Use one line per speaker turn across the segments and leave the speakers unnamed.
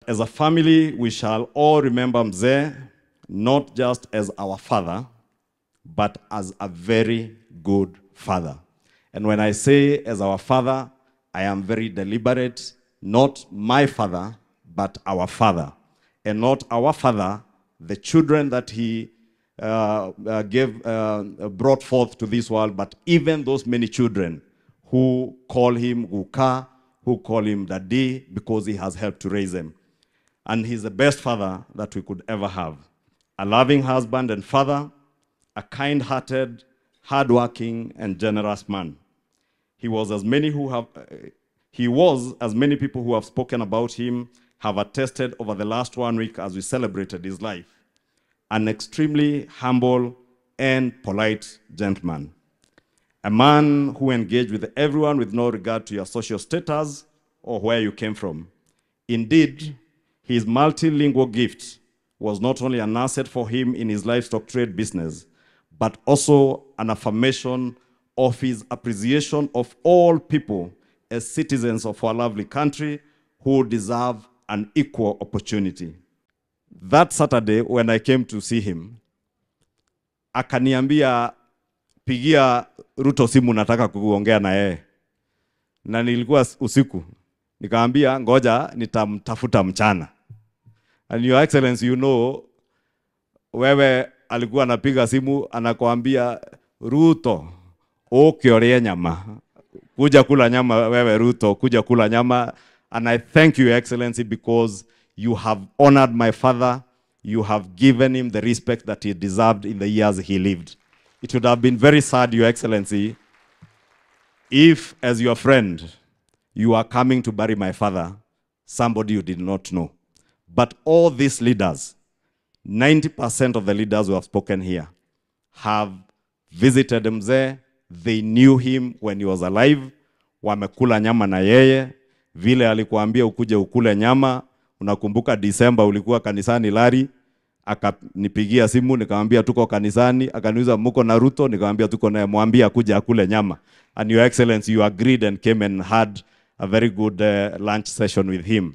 As a family, we shall all remember Mzee, not just as our father, but as a very good father. And when I say as our father, I am very deliberate, not my father, but our father. And not our father, the children that he brought forth to this world, but even those many children who call him Guka, who call him Daddy, because he has helped to raise them. And he's the best father that we could ever have. A loving husband and father, a kind-hearted, hardworking, and generous man. He was, as many people who have spoken about him have attested over the last 1 week as we celebrated his life. An extremely humble and polite gentleman. A man who engaged with everyone with no regard to your social status or where you came from. Indeed, his multilingual gift was not only an asset for him in his livestock trade business, but also an affirmation of his appreciation of all people as citizens of our lovely country who deserve an equal opportunity. That Saturday, when I came to see him, akaniambia, pigia Ruto simu, nataka kuongea na yeye. Na nilikuwa usiku. Nikaambia, ngoja nitamtafuta mchana. And Your Excellency, you know, wewe alikuwa anapiga simu, anakuambia, Ruto, ukiorie nyama. Kuja kula nyama, wewe Ruto, kuja kula nyama. And I thank you, Your Excellency, because you have honored my father. You have given him the respect that he deserved in the years he lived. It would have been very sad, Your Excellency, if, as your friend, you are coming to bury my father, somebody you did not know. But all these leaders, 90% of the leaders who have spoken here, have visited Mzee. They knew him when he was alive. Wamekula nyama na yeye. Vile alikuambia ukuje ukule nyama. Unakumbuka Disemba ulikuwa kanisani Lari. Akanipigia simu, nikamwambia tuko kanisani. Akaniuliza mko na Ruto, nikamwambia tuko naye, mwambie kuja akule nyama. And Your Excellency, you agreed and came and had a very good lunch session with him.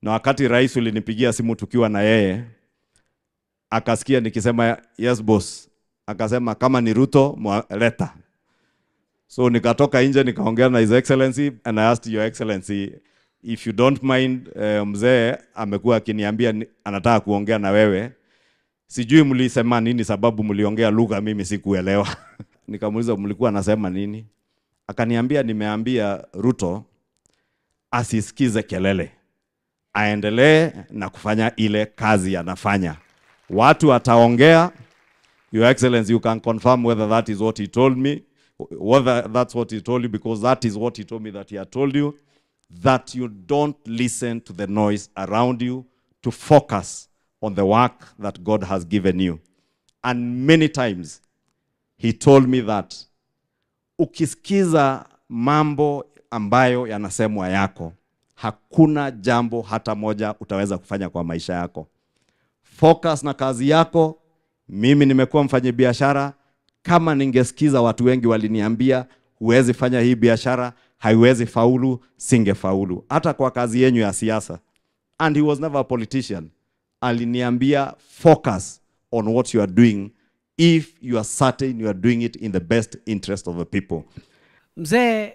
Na wakati rais ulinipigia simu tukiwa na yeye, akasikia nikisema yes boss, akasema kama ni Ruto leta. So nikatoka nje nikaongea na His Excellency and I asked Your Excellency, if you don't mind, Mzee amekuwa akiniambia anataka kuongea na wewe. Sijui mlisema nini sababu mliongea lugha mimi sikuelewa. Nikamuuliza mlikuwa nasema nini? Akaniambia nimeambia Ruto asisikize kelele. Aendelee na kufanya ile kazi anafanya. Watu wataongea. Your Excellency, you can confirm whether that is what he told me, whether that's what he told you, because that is what he told me that he had told you, that you don't listen to the noise around you, to focus on the work that God has given you. And many times, he told me that, ukisikiza mambo ambayo yanasemwa yako, hakuna jambo hata moja utaweza kufanya kwa maisha yako. Focus na kazi yako. Mimi nimekuwa mfanyabiashara. Kama ningesikiza watu wengi waliniambia huwezi fanya hii biashara, haiwezi faulu, singefaulu. Hata kwa kazi yenu ya siasa. And he was never a politician. Aliniambia focus on what you are doing if you are certain you are doing it in the best interest of the people.
Mzee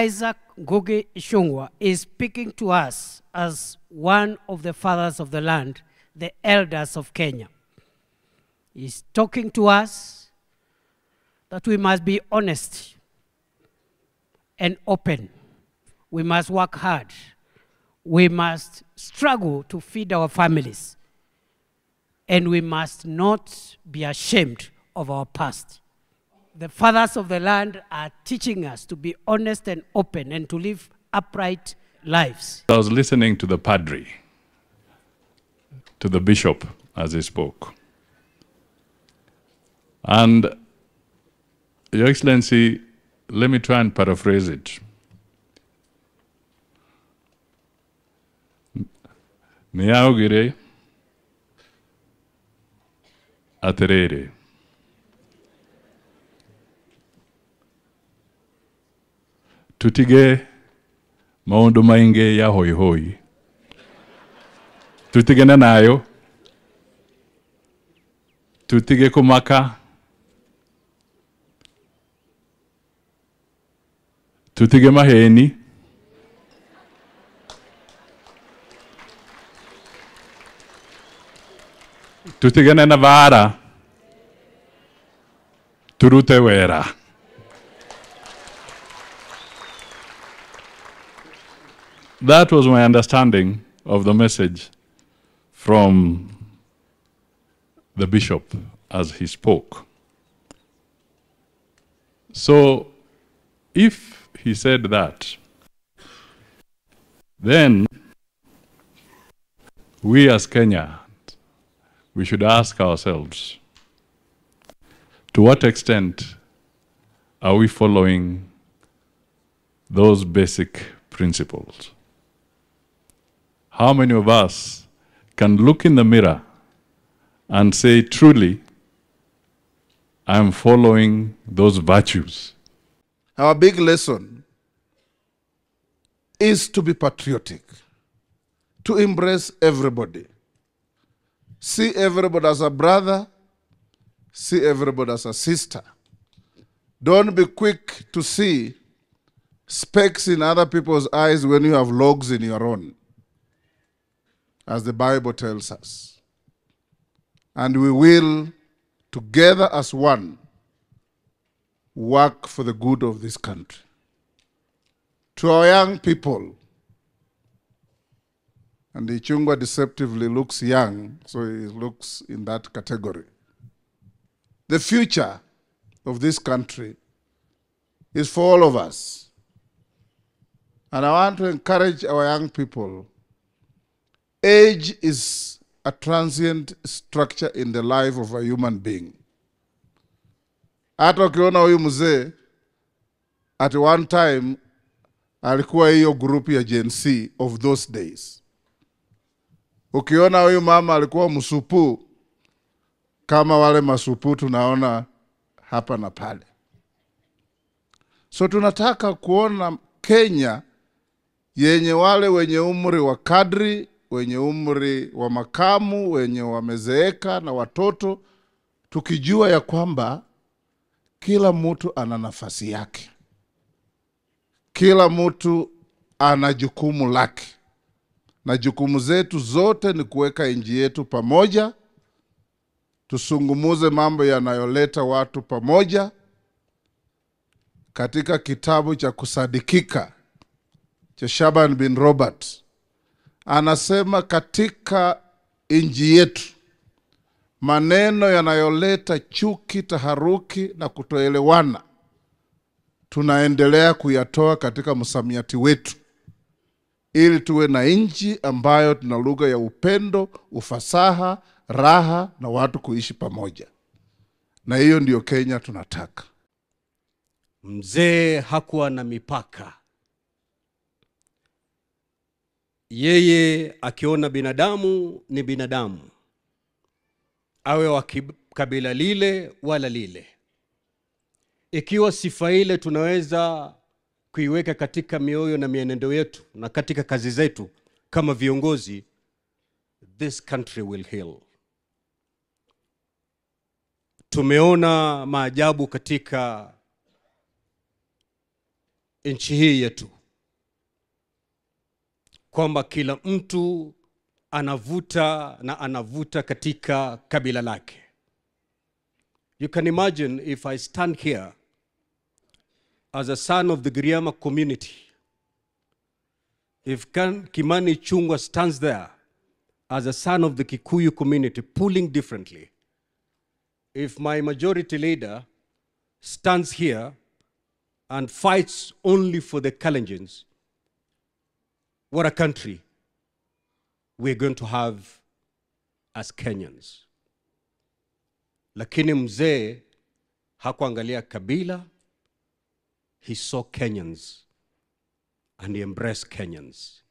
Isaac Ngugi Ichung'wa is speaking to us as one of the fathers of the land, the elders of Kenya. He's talking to us that we must be honest and open. We must work hard. We must struggle to feed our families. And we must not be ashamed of our past. The fathers of the land are teaching us to be honest and open and to live upright lives.
I was listening to the padre, to the bishop as he spoke. And Your Excellency, let me try and paraphrase it. Niaugire aterere. Tutige maundu maingi ya hoi hoi. tutigane nayo, tutige kumaka, tutige maheni, tutigane na vara, turute wera. That was my understanding of the message from the bishop as he spoke. So, if he said that, then we as Kenya, we should ask ourselves, to what extent are we following those basic principles? How many of us can look in the mirror and say, truly, I'm following those virtues?
Our big lesson is to be patriotic, to embrace everybody. See everybody as a brother, see everybody as a sister. Don't be quick to see specks in other people's eyes when you have logs in your own, as the Bible tells us. And we will, together as one, work for the good of this country. To our young people, and Ichung'wa deceptively looks young, so he looks in that category. The future of this country is for all of us. And I want to encourage our young people. Age is a transient structure in the life of a human being. Hata ukiona huyu mzee, at one time, alikuwa hiyo group ya Gen Z of those days. Ukiona huyu mama alikuwa msupu, kama wale masupu tunaona hapa na pale. So tunataka kuona Kenya yenye wale wenye umri wa kadri, wenye umri wa makamu, wenye wamezeeka na watoto, tukijua ya kwamba kila mtu ana nafasi yake. Kila mtu ana jukumu lake. Na jukumu zetu zote ni kuweka nchi yetu pamoja, tusungumuze mambo yanayoleta watu pamoja. Katika kitabu cha kusadikika cha Shaban bin Robert, anasema katika nchi yetu, maneno yanayoleta chuki, taharuki na kutoelewana, tunaendelea kuyatoa katika msamiati wetu, ili tuwe na nchi ambayo tuna lugha ya upendo, ufasaha, raha na watu kuishi pamoja. Na hiyo ndio Kenya tunataka.
Mzee hakuwa na mipaka. Yeye akiona binadamu ni binadamu, awe wa kabila lile wala lile. Ikiwa sifa ile tunaweza kuiweka katika mioyo na mienendo yetu na katika kazi zetu kama viongozi, this country will heal. Tumeona maajabu katika nchi hii yetu, kwamba kila mtu anavuta katika kabila lake. You can imagine if I stand here as a son of the Giriama community, if Kimani Ichung'wa stands there as a son of the Kikuyu community, pulling differently, if my majority leader stands here and fights only for the Kalenjins, what a country we're going to have as Kenyans. Lakini mzee hakuangalia kabila. He saw Kenyans and he embraced Kenyans.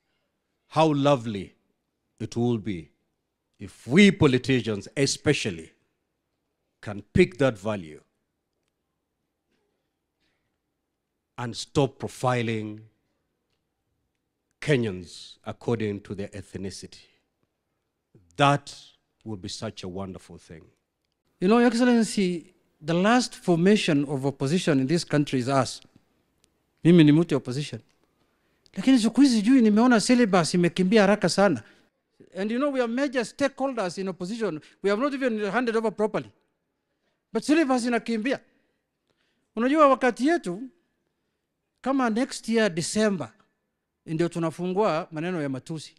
How lovely it will be if we politicians especially can pick that value and stop profiling Kenyans according to their ethnicity. That would be such a wonderful thing.
You know, Your Excellency, the last formation of opposition in this country is us. Mimi ni mtu opposition. Lakini siku hizi juu nimeona syllabus imekimbia haraka sana. And you know, we are major stakeholders in opposition. We have not even handed over properly. But syllabus inakimbia. Unajua wakati yetu, kama next year December, ndio tunafungua maneno ya matusi.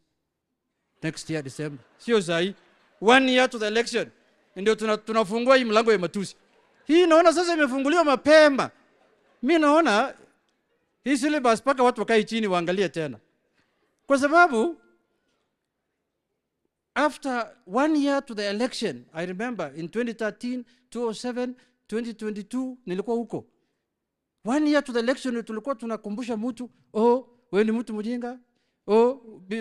Next year December. Sio sahi. 1 year to the election. Ndio tunafungua hii mlango ya matusi. Hii naona sasa imefunguliwa mapema. Mimi naona hii syllabus paka watu wakae chini waangalie tena. Kwa sababu after 1 year to the election, I remember in 2013, 2007, 2022 nilikuwa huko. 1 year to the election tulikuwa tunakumbusha mtu, wewe ni mtu mjinga,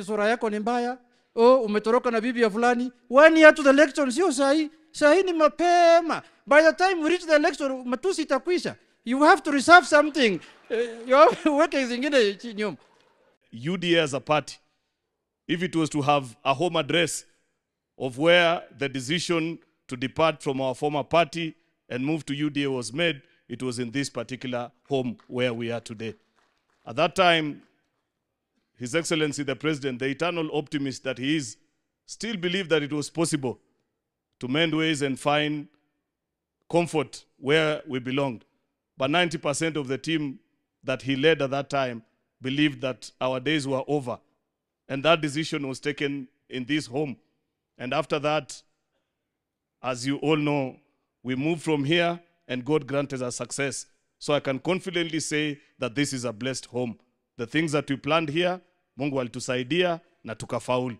sura yako ni mbaya, umetoroka na bibi ya fulani. 1 year to the election sio sahi. Sahi ni mapema. By the time we reach the election, matusi itakwisha. You have to reserve something. You have weke zingine nyuma.
UDA as a party, if it was to have a home address of where the decision to depart from our former party and move to UDA was made, it was in this particular home where we are today. At that time, His Excellency the President, the eternal optimist that he is, still believed that it was possible to mend ways and find comfort where we belonged. But 90% of the team that he led at that time believed that our days were over. And that decision was taken in this home. And after that, as you all know, we moved from here and God granted us success. So I can confidently say that this is a blessed home. The things that we planned here, Mungu alitusaidia na tukafaulu.